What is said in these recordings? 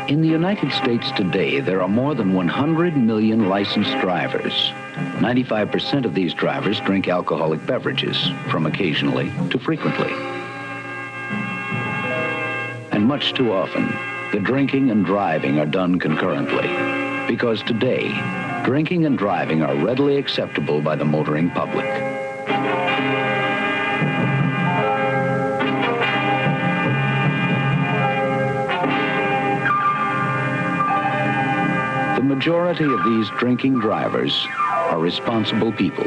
In the United States today, there are more than 100 million licensed drivers. 95% of these drivers drink alcoholic beverages, from occasionally to frequently. And much too often, the drinking and driving are done concurrently, because today, drinking and driving are readily acceptable by the motoring public. The majority of these drinking drivers are responsible people.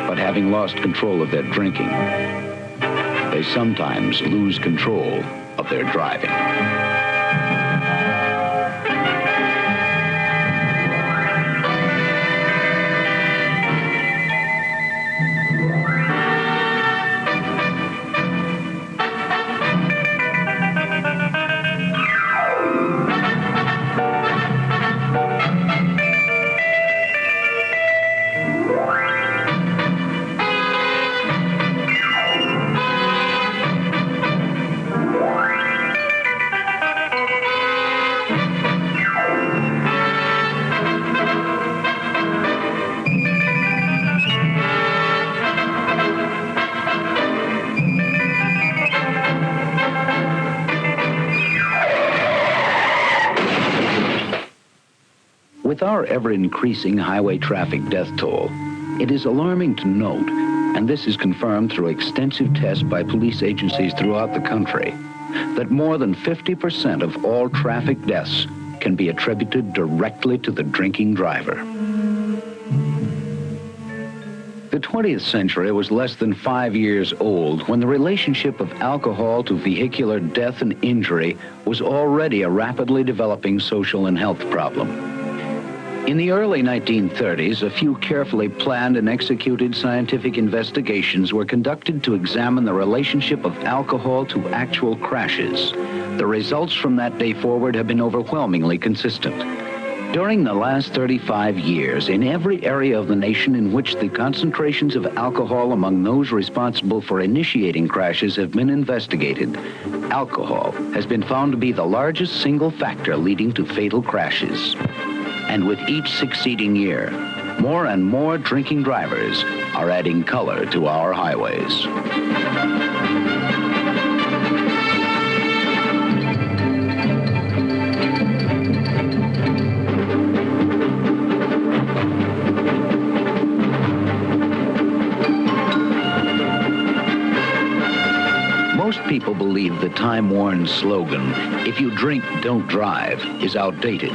But having lost control of their drinking, they sometimes lose control of their driving. With our ever-increasing highway traffic death toll, it is alarming to note, and this is confirmed through extensive tests by police agencies throughout the country, that more than 50% of all traffic deaths can be attributed directly to the drinking driver. The 20th century was less than 5 years old when the relationship of alcohol to vehicular death and injury was already a rapidly developing social and health problem. In the early 1930s, a few carefully planned and executed scientific investigations were conducted to examine the relationship of alcohol to actual crashes. The results from that day forward have been overwhelmingly consistent. During the last 35 years, in every area of the nation in which the concentrations of alcohol among those responsible for initiating crashes have been investigated, alcohol has been found to be the largest single factor leading to fatal crashes. And with each succeeding year, more and more drinking drivers are adding color to our highways. Most people believe the time-worn slogan, "If you drink, don't drive," is outdated.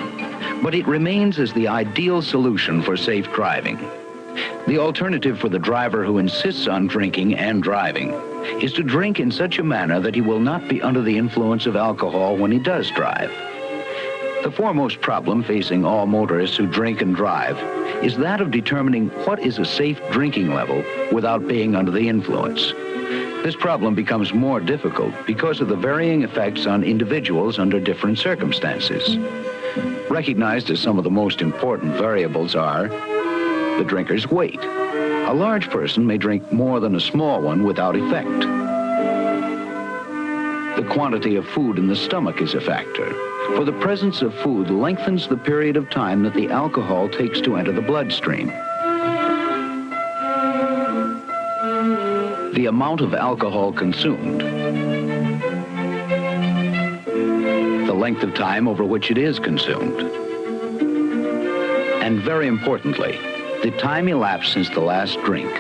But it remains as the ideal solution for safe driving. The alternative for the driver who insists on drinking and driving is to drink in such a manner that he will not be under the influence of alcohol when he does drive. The foremost problem facing all motorists who drink and drive is that of determining what is a safe drinking level without being under the influence. This problem becomes more difficult because of the varying effects on individuals under different circumstances. Recognized as some of the most important variables are the drinker's weight. A large person may drink more than a small one without effect. The quantity of food in the stomach is a factor, for the presence of food lengthens the period of time that the alcohol takes to enter the bloodstream. The amount of alcohol consumed, the length of time over which it is consumed, and very importantly, the time elapsed since the last drink.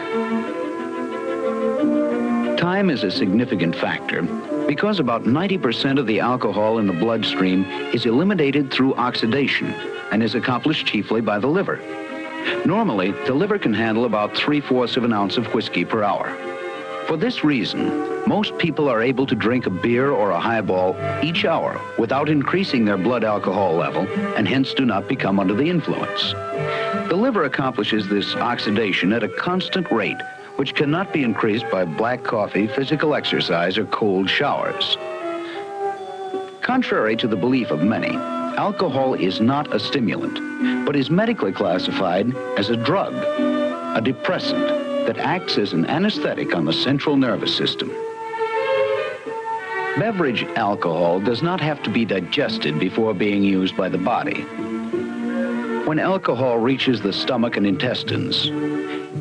Time is a significant factor because about 90% of the alcohol in the bloodstream is eliminated through oxidation and is accomplished chiefly by the liver. Normally, the liver can handle about 3/4 of an ounce of whiskey per hour. For this reason, most people are able to drink a beer or a highball each hour without increasing their blood alcohol level and hence do not become under the influence. The liver accomplishes this oxidation at a constant rate, which cannot be increased by black coffee, physical exercise, or cold showers. Contrary to the belief of many, alcohol is not a stimulant, but is medically classified as a drug, a depressant that acts as an anesthetic on the central nervous system. Beverage alcohol does not have to be digested before being used by the body. When alcohol reaches the stomach and intestines,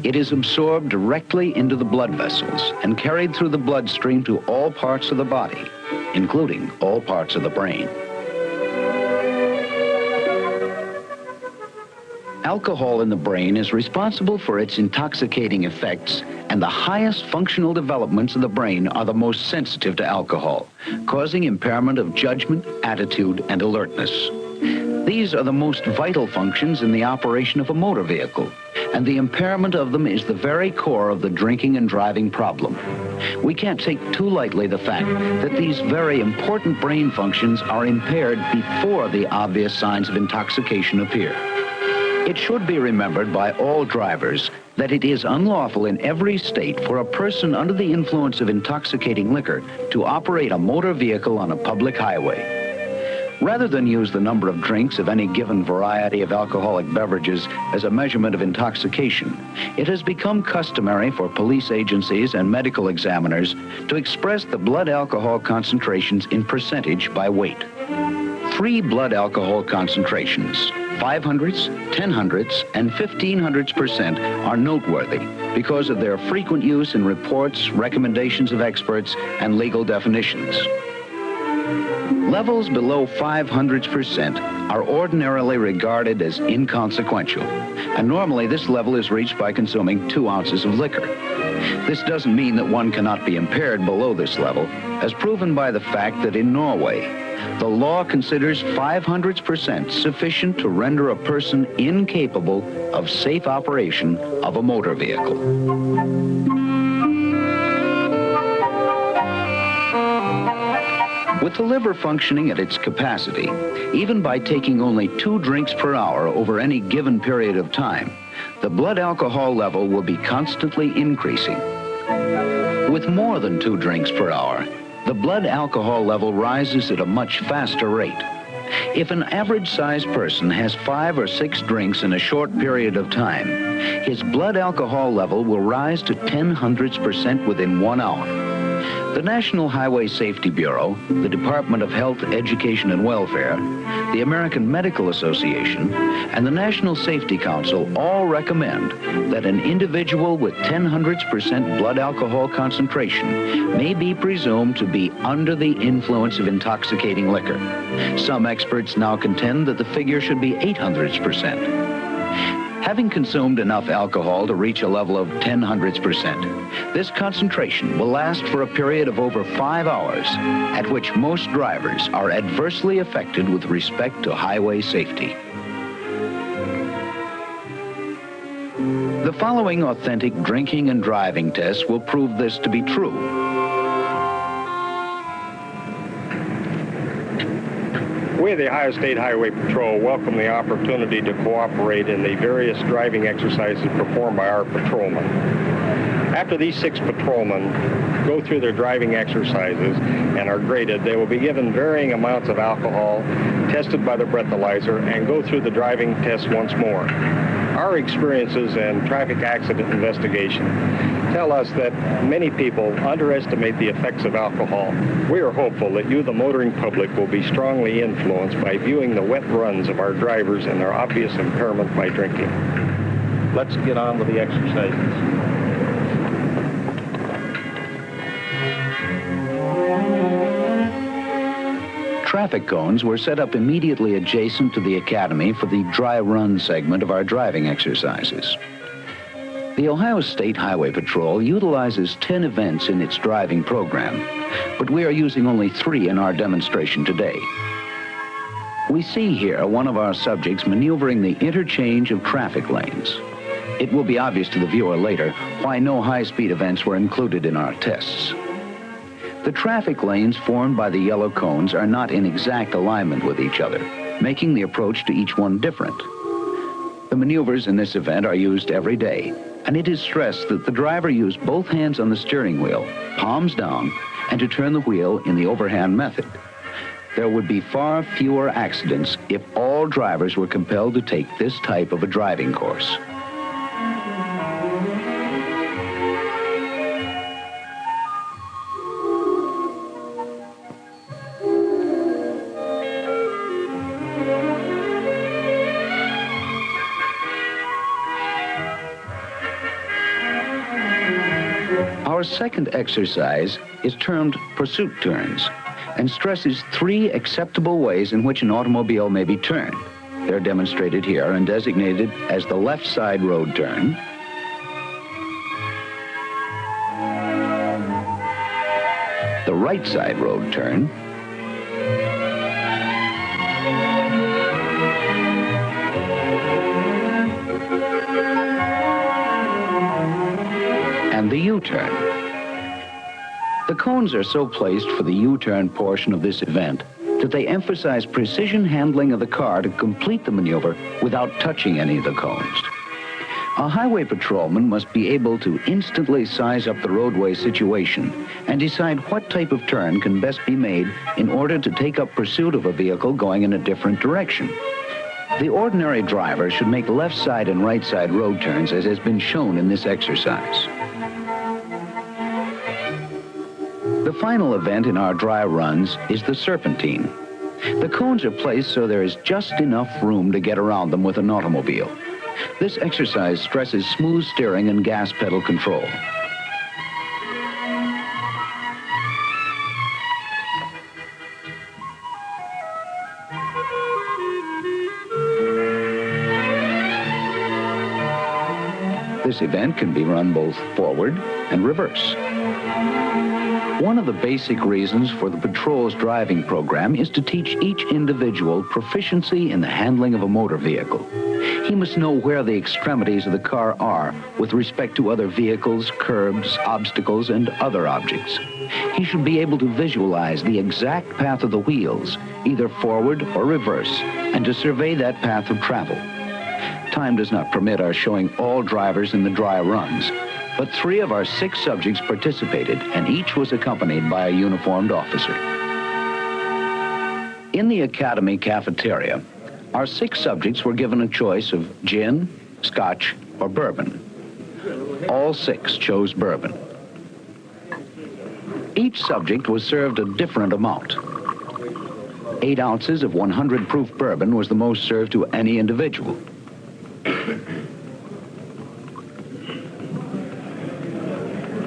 it is absorbed directly into the blood vessels and carried through the bloodstream to all parts of the body, including all parts of the brain. Alcohol in the brain is responsible for its intoxicating effects, and the highest functional developments of the brain are the most sensitive to alcohol, causing impairment of judgment, attitude, and alertness. These are the most vital functions in the operation of a motor vehicle, and the impairment of them is the very core of the drinking and driving problem. We can't take too lightly the fact that these very important brain functions are impaired before the obvious signs of intoxication appear. It should be remembered by all drivers that it is unlawful in every state for a person under the influence of intoxicating liquor to operate a motor vehicle on a public highway. Rather than use the number of drinks of any given variety of alcoholic beverages as a measurement of intoxication, it has become customary for police agencies and medical examiners to express the blood alcohol concentrations in percentage by weight. 3 blood alcohol concentrations, 500ths, 1000ths, and 1500%, are noteworthy because of their frequent use in reports, recommendations of experts, and legal definitions. Levels below 500% are ordinarily regarded as inconsequential, and normally this level is reached by consuming 2 ounces of liquor. This doesn't mean that one cannot be impaired below this level, as proven by the fact that in Norway, the law considers 500% sufficient to render a person incapable of safe operation of a motor vehicle. With the liver functioning at its capacity, even by taking only 2 drinks per hour over any given period of time, the blood alcohol level will be constantly increasing. With more than 2 drinks per hour, the blood alcohol level rises at a much faster rate. If an average-sized person has 5 or 6 drinks in a short period of time, his blood alcohol level will rise to 0.1% within 1 hour. The National Highway Safety Bureau, the Department of Health, Education, and Welfare, the American Medical Association, and the National Safety Council all recommend that an individual with 0.1% blood alcohol concentration may be presumed to be under the influence of intoxicating liquor. Some experts now contend that the figure should be 0.800%. Having consumed enough alcohol to reach a level of 0.1%, this concentration will last for a period of over 5 hours, at which most drivers are adversely affected with respect to highway safety. The following authentic drinking and driving tests will prove this to be true. We, the Ohio State Highway Patrol, welcome the opportunity to cooperate in the various driving exercises performed by our patrolmen. After these 6 patrolmen go through their driving exercises and are graded, they will be given varying amounts of alcohol, tested by the breathalyzer, and go through the driving test once more. Our experiences in traffic accident investigation tell us that many people underestimate the effects of alcohol. We are hopeful that you, the motoring public, will be strongly influenced by viewing the wet runs of our drivers and their obvious impairment by drinking. Let's get on with the exercises. Traffic cones were set up immediately adjacent to the academy for the dry run segment of our driving exercises. The Ohio State Highway Patrol utilizes 10 events in its driving program, but we are using only 3 in our demonstration today. We see here one of our subjects maneuvering the interchange of traffic lanes. It will be obvious to the viewer later why no high-speed events were included in our tests. The traffic lanes formed by the yellow cones are not in exact alignment with each other, making the approach to each one different. The maneuvers in this event are used every day, and it is stressed that the driver use both hands on the steering wheel, palms down, and to turn the wheel in the overhand method. There would be far fewer accidents if all drivers were compelled to take this type of a driving course. second exercise is termed pursuit turns and stresses 3 acceptable ways in which an automobile may be turned. They're demonstrated here and designated as the left side road turn, the right side road turn, and the U-turn. The cones are so placed for the U-turn portion of this event that they emphasize precision handling of the car to complete the maneuver without touching any of the cones. A highway patrolman must be able to instantly size up the roadway situation and decide what type of turn can best be made in order to take up pursuit of a vehicle going in a different direction. The ordinary driver should make left side and right side road turns as has been shown in this exercise. The final event in our dry runs is the serpentine. The cones are placed so there is just enough room to get around them with an automobile. This exercise stresses smooth steering and gas pedal control. This event can be run both forward and reverse. One of the basic reasons for the patrol's driving program is to teach each individual proficiency in the handling of a motor vehicle. He must know where the extremities of the car are with respect to other vehicles, curbs, obstacles, and other objects. He should be able to visualize the exact path of the wheels, either forward or reverse, and to survey that path of travel. Time does not permit our showing all drivers in the dry runs, but 3 of our 6 subjects participated, and each was accompanied by a uniformed officer. In the Academy cafeteria, our 6 subjects were given a choice of gin, scotch, or bourbon. All 6 chose bourbon. Each subject was served a different amount. 8 ounces of 100 proof bourbon was the most served to any individual.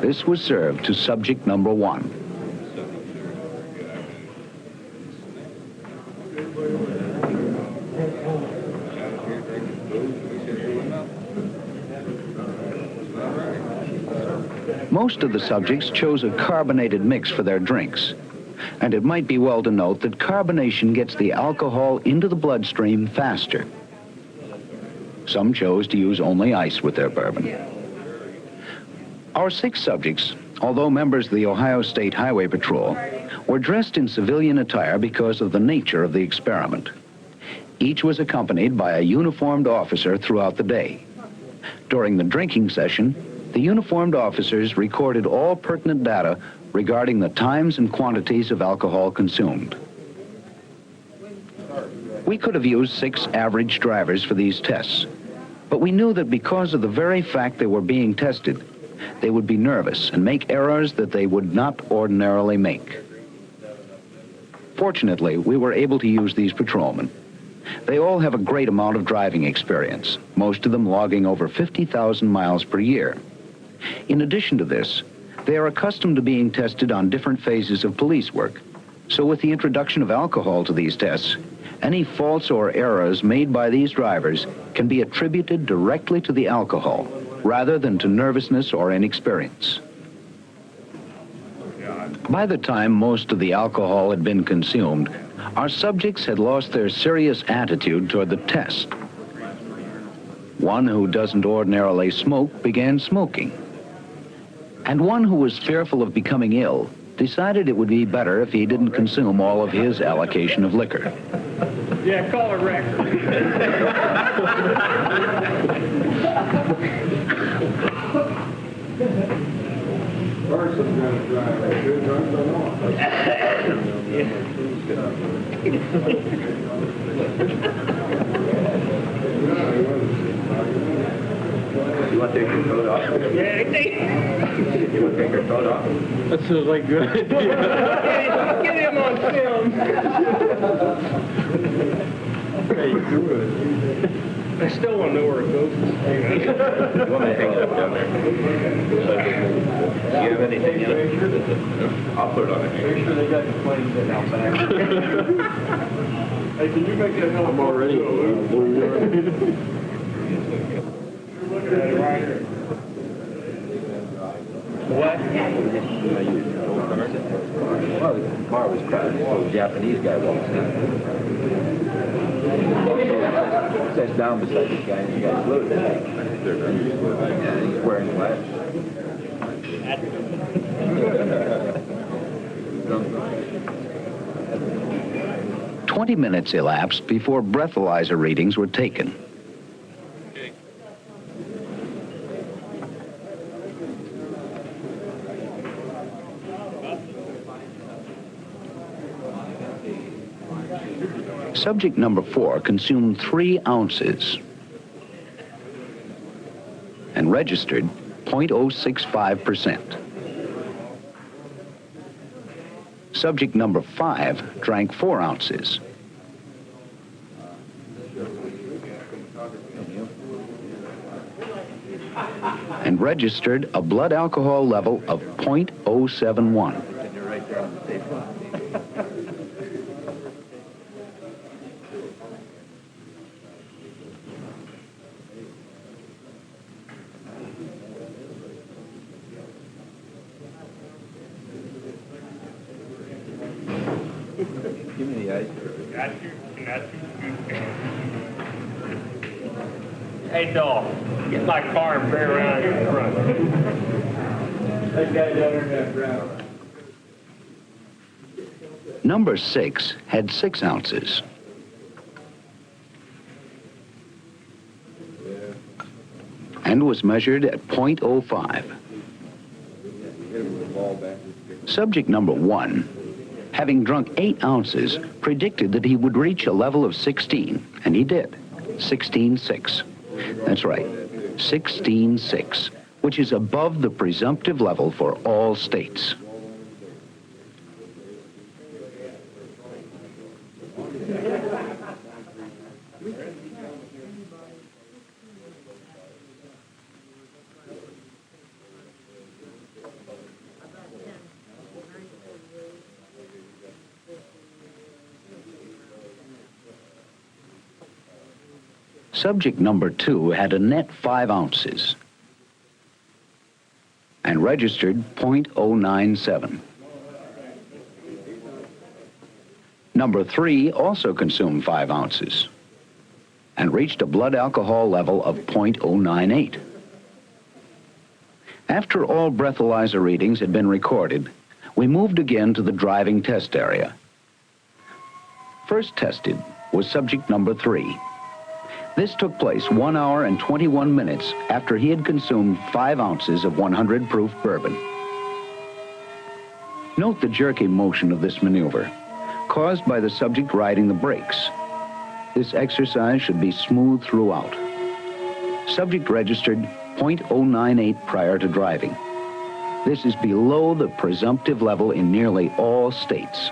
This was served to subject number 1. Most of the subjects chose a carbonated mix for their drinks, and it might be well to note that carbonation gets the alcohol into the bloodstream faster. Some chose to use only ice with their bourbon. Our 6 subjects, although members of the Ohio State Highway Patrol, were dressed in civilian attire because of the nature of the experiment. Each was accompanied by a uniformed officer throughout the day. During the drinking session, the uniformed officers recorded all pertinent data regarding the times and quantities of alcohol consumed. We could have used 6 average drivers for these tests, but we knew that because of the very fact they were being tested, they would be nervous and make errors that they would not ordinarily make. Fortunately, we were able to use these patrolmen. They all have a great amount of driving experience, most of them logging over 50,000 miles per year. In addition to this, they are accustomed to being tested on different phases of police work. So with the introduction of alcohol to these tests, any faults or errors made by these drivers can be attributed directly to the alcohol, rather than to nervousness or inexperience. By the time most of the alcohol had been consumed, our subjects had lost their serious attitude toward the test. One who doesn't ordinarily smoke began smoking. And one who was fearful of becoming ill decided it would be better if he didn't consume all of his allocation of liquor. Yeah, call a record. Person's gonna drive that good drunk or not. You want to take your coat off? Yeah, you want to take your coat off? That sounds like a good idea. Get him on film. Hey, you do it. I still want to know where it goes. You want me to hang it up down there? Do you have anything in it? I'll put it on the hanger. Make sure they got the planes in out back. Hey, can you make that help? I'm already. You're looking at it right here. What? Well, the car was crowded, so the Japanese guy walks in. Sits down beside this guy, and the guy's loaded. Yeah, he's wearing glasses. 20 minutes elapsed before breathalyzer readings were taken. Subject number 4 consumed 3 ounces and registered 0.065%. Subject number 5 drank 4 ounces and registered a blood alcohol level of 0.071. Give me the ice. Hey, dog, get my car and bring around here in front. That guy down there in that ground. Number 6 had 6 ounces. And was measured at 0.05. Subject number 1, having drunk 8 ounces, predicted that he would reach a level of 16, and he did. 16.6. That's right, 16.6, which is above the presumptive level for all states. Subject number 2 had a net 5 ounces and registered 0.097. Number 3 also consumed 5 ounces and reached a blood alcohol level of 0.098. After all breathalyzer readings had been recorded, we moved again to the driving test area. First tested was subject number 3. This took place 1 hour and 21 minutes after he had consumed 5 ounces of 100 proof bourbon. Note the jerky motion of this maneuver, caused by the subject riding the brakes. This exercise should be smooth throughout. Subject registered 0.098 prior to driving. This is below the presumptive level in nearly all states.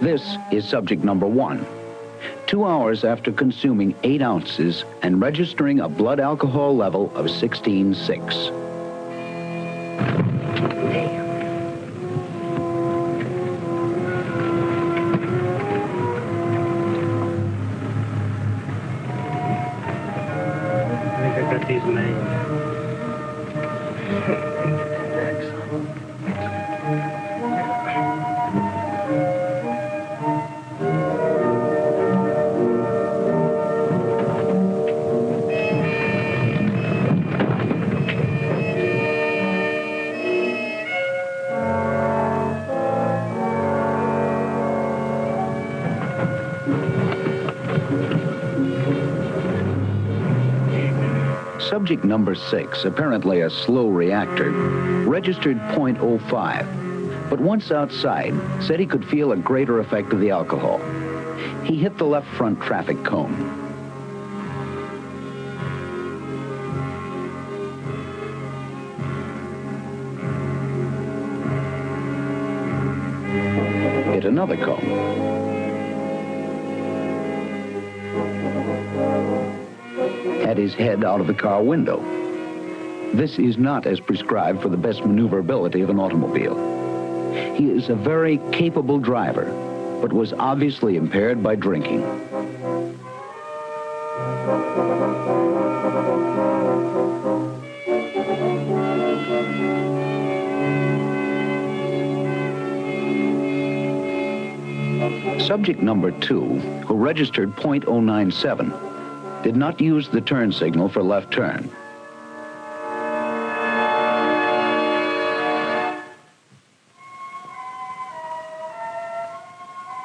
This is subject number 1. 2 hours after consuming 8 ounces and registering a blood alcohol level of 16.6. I think I got these made. Subject number 6, apparently a slow reactor, registered 0.05, but once outside, said he could feel a greater effect of the alcohol. He hit the left front traffic cone. Hit another cone. his head out of the car window. This is not as prescribed for the best maneuverability of an automobile. He is a very capable driver, but was obviously impaired by drinking. Subject number 2, who registered .097, did not use the turn signal for left turn.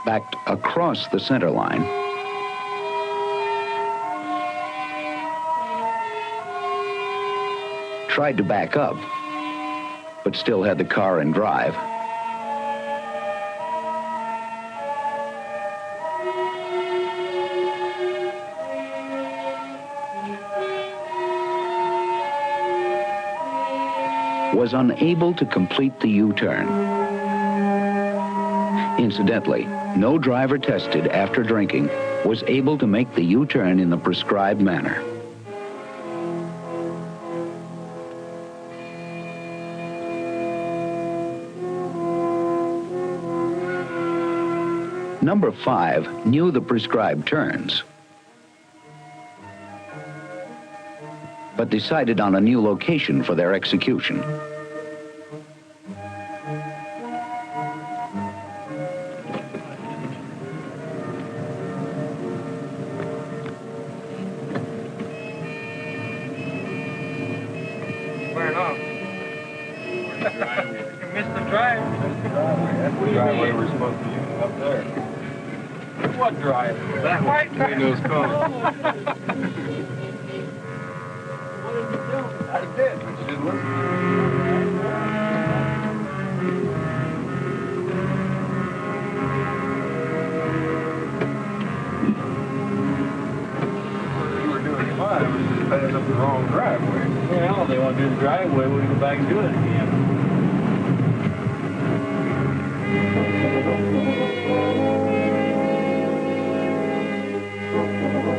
Backed across the center line. Tried to back up, but still had the car in drive. Was unable to complete the U-turn. Incidentally, no driver tested after drinking was able to make the U-turn in the prescribed manner. Number 5 knew the prescribed turns, but decided on a new location for their execution. Burn off. You missed the drive. That's the driveway we're supposed to use up there. What drive? That white drive. Those cars. I did, but you didn't listen. You were doing fine, we just passed up the wrong driveway. Well, they want to do the driveway, we go back and do it again.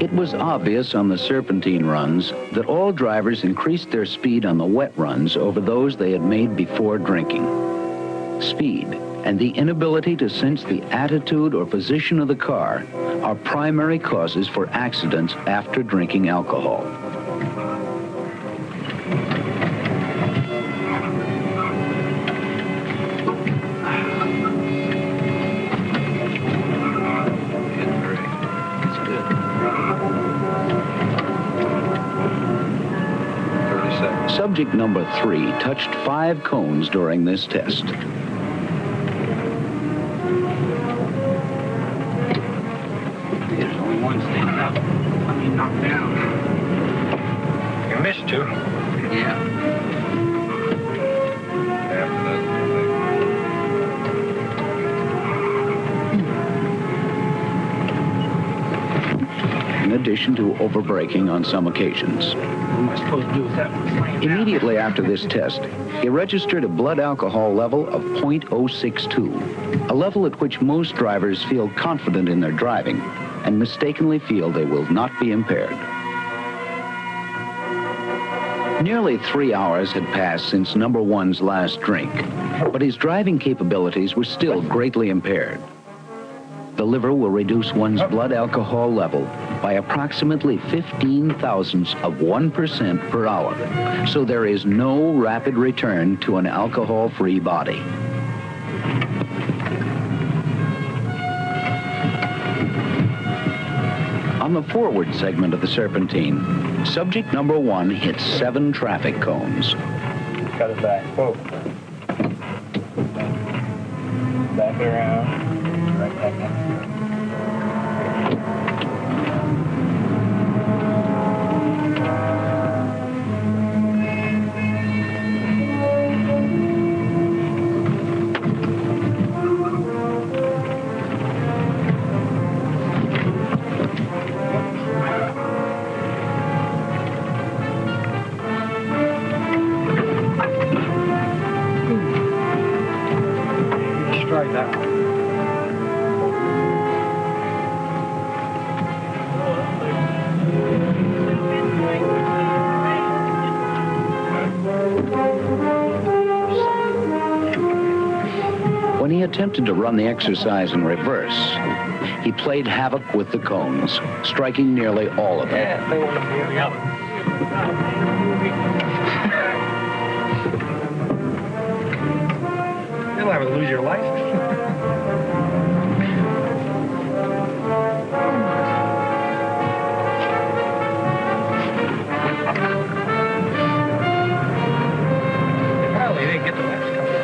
It was obvious on the serpentine runs that all drivers increased their speed on the wet runs over those they had made before drinking. Speed and the inability to sense the attitude or position of the car are primary causes for accidents after drinking alcohol. Subject number 3 touched 5 cones during this test. There's only one standing up. Let me knock down. You missed 2. Yeah. In addition to overbraking on some occasions. What am I supposed to do with that one? Immediately after this test, he registered a blood alcohol level of .062, a level at which most drivers feel confident in their driving and mistakenly feel they will not be impaired. Nearly 3 hours had passed since number 1's last drink, but his driving capabilities were still greatly impaired. The liver will reduce one's blood alcohol level by approximately 15 thousandths of 1% per hour, so there is no rapid return to an alcohol-free body. On the forward segment of the serpentine, subject number 1 hit 7 traffic cones. Cut it back. Whoa. Back it around. Right back in. Strike that one. attempted to run the exercise in reverse, he played havoc with the cones, striking nearly all of them. Yeah, they want to be out. You'll have to lose your license. Well, you didn't get the last couple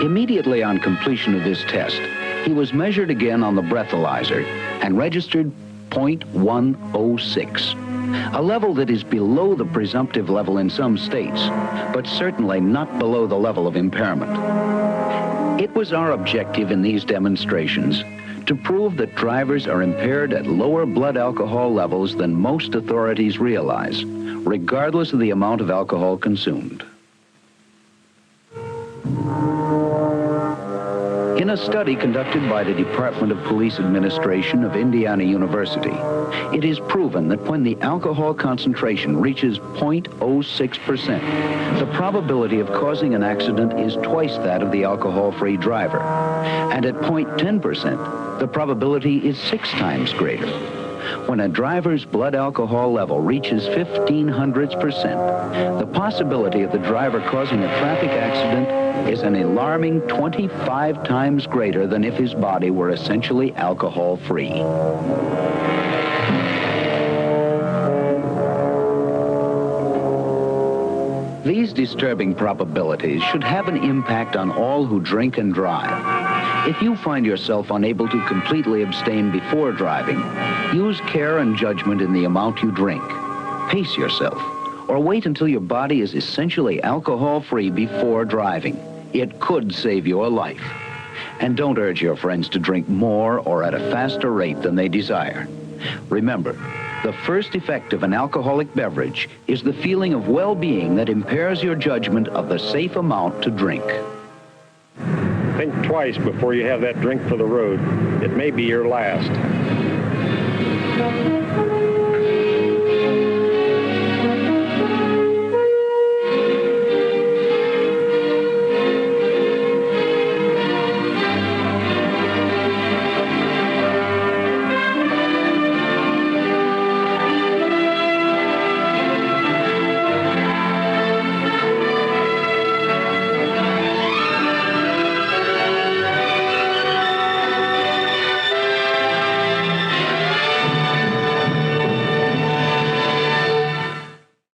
Immediately on completion of this test, he was measured again on the breathalyzer and registered .106, a level that is below the presumptive level in some states, but certainly not below the level of impairment. It was our objective in these demonstrations to prove that drivers are impaired at lower blood alcohol levels than most authorities realize, regardless of the amount of alcohol consumed. In a study conducted by the Department of Police Administration of Indiana University, it is proven that when the alcohol concentration reaches .06%, the probability of causing an accident is twice that of the alcohol-free driver. And at .10%, the probability is 6 times greater. When a driver's blood alcohol level reaches 0.15%, the possibility of the driver causing a traffic accident is an alarming 25 times greater than if his body were essentially alcohol-free. These disturbing probabilities should have an impact on all who drink and drive. If you find yourself unable to completely abstain before driving, use care and judgment in the amount you drink. Pace yourself, or wait until your body is essentially alcohol-free before driving. It could save your life. And don't urge your friends to drink more or at a faster rate than they desire. Remember, the first effect of an alcoholic beverage is the feeling of well-being that impairs your judgment of the safe amount to drink. Think twice before you have that drink for the road. It may be your last.